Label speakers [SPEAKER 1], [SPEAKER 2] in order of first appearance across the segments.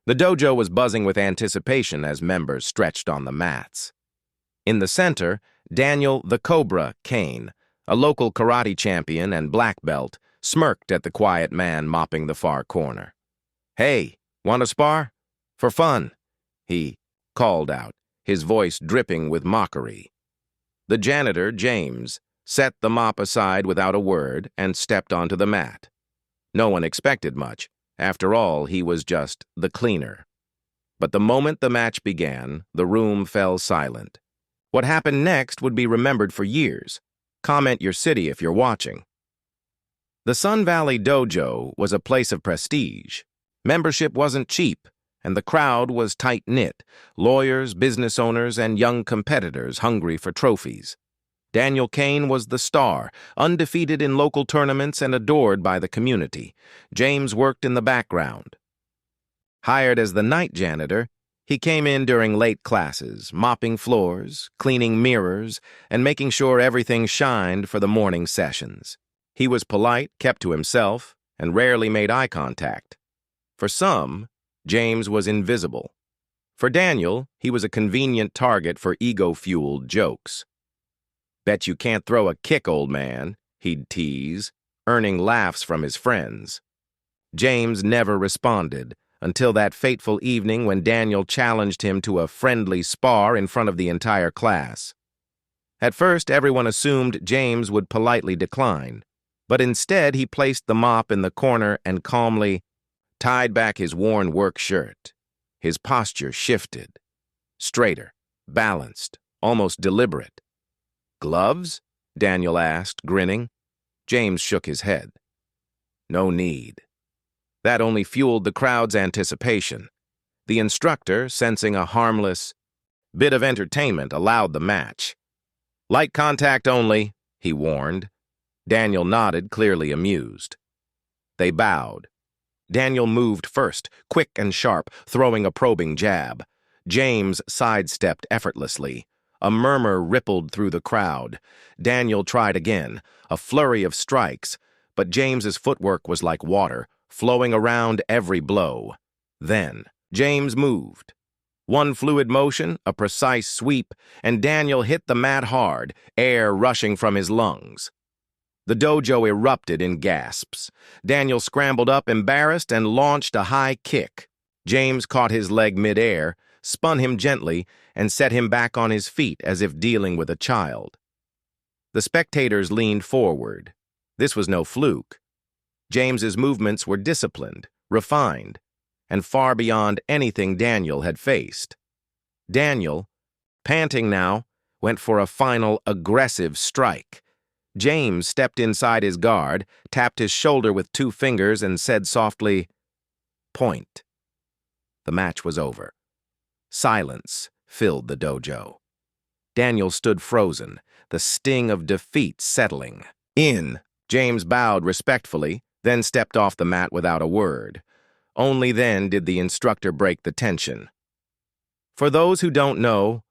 [SPEAKER 1] The dojo was buzzing with anticipation as members stretched on the mats. In the center, Daniel the Cobra Kane, a local karate champion and black belt, smirked at the quiet man mopping the far corner. "Hey, want to spar? For fun," he called out, his voice dripping with mockery. The janitor, James, set the mop aside without a word and stepped onto the mat. No one expected much. After all, he was just the cleaner. But the moment the match began, the room fell silent. What happened next would be remembered for years. Comment your city if you're watching. The Sun Valley Dojo was a place of prestige. Membership wasn't cheap, and the crowd was tight-knit, lawyers, business owners, and young competitors hungry for trophies. Daniel Kane was the star, undefeated in local tournaments and adored by the community. James worked in the background. Hired as the night janitor, he came in during late classes, mopping floors, cleaning mirrors, and making sure everything shined for the morning sessions. He was polite, kept to himself, and rarely made eye contact. For some, James was invisible. For Daniel, he was a convenient target for ego-fueled jokes. "Bet you can't throw a kick, old man," he'd tease, earning laughs from his friends. James never responded until that fateful evening when Daniel challenged him to a friendly spar in front of the entire class. At first, everyone assumed James would politely decline, but instead he placed the mop in the corner and calmly tied back his worn work shirt. His posture shifted. Straighter, balanced, almost deliberate. "Gloves?" Daniel asked, grinning. James shook his head. No need. That only fueled the crowd's anticipation. The instructor, sensing a harmless bit of entertainment, allowed the match. "Light contact only," he warned. Daniel nodded, clearly amused. They bowed. Daniel moved first, quick and sharp, throwing a probing jab. James sidestepped effortlessly. A murmur rippled through the crowd. Daniel tried again, a flurry of strikes, but James's footwork was like water, flowing around every blow. Then, James moved. One fluid motion, a precise sweep, and Daniel hit the mat hard, air rushing from his lungs. The dojo erupted in gasps. Daniel scrambled up, embarrassed, and launched a high kick. James caught his leg mid-air, spun him gently, and set him back on his feet as if dealing with a child. The spectators leaned forward. This was no fluke. James's movements were disciplined, refined, and far beyond anything Daniel had faced. Daniel, panting now, went for a final aggressive strike. James stepped inside his guard, tapped his shoulder with 2 fingers, and said softly, "Point." The match was over. Silence filled the dojo. Daniel stood frozen, the sting of defeat settling in. James bowed respectfully, then stepped off the mat without a word. Only then did the instructor break the tension. For those who don't know,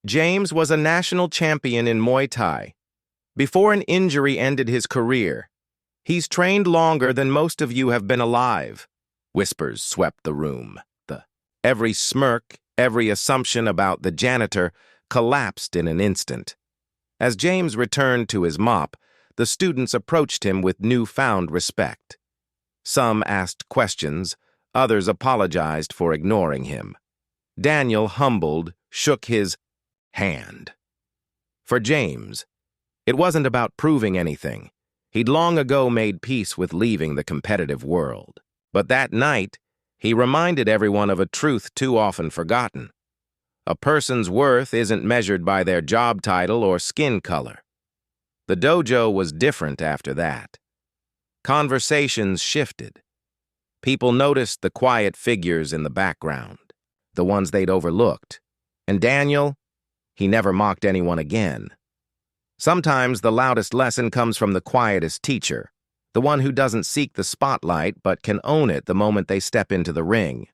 [SPEAKER 1] James was a national champion in Muay Thai. Before an injury ended his career, he's trained longer than most of you have been alive. Whispers swept the room. Every smirk, every assumption about the janitor collapsed in an instant. As James returned to his mop, the students approached him with newfound respect. Some asked questions, others apologized for ignoring him. Daniel, humbled, shook his hand. For James, it wasn't about proving anything. He'd long ago made peace with leaving the competitive world. But that night, he reminded everyone of a truth too often forgotten. A person's worth isn't measured by their job title or skin color. The dojo was different after that. Conversations shifted. People noticed the quiet figures in the background, the ones they'd overlooked. And Daniel, he never mocked anyone again. Sometimes the loudest lesson comes from the quietest teacher, the one who doesn't seek the spotlight but can own it the moment they step into the ring.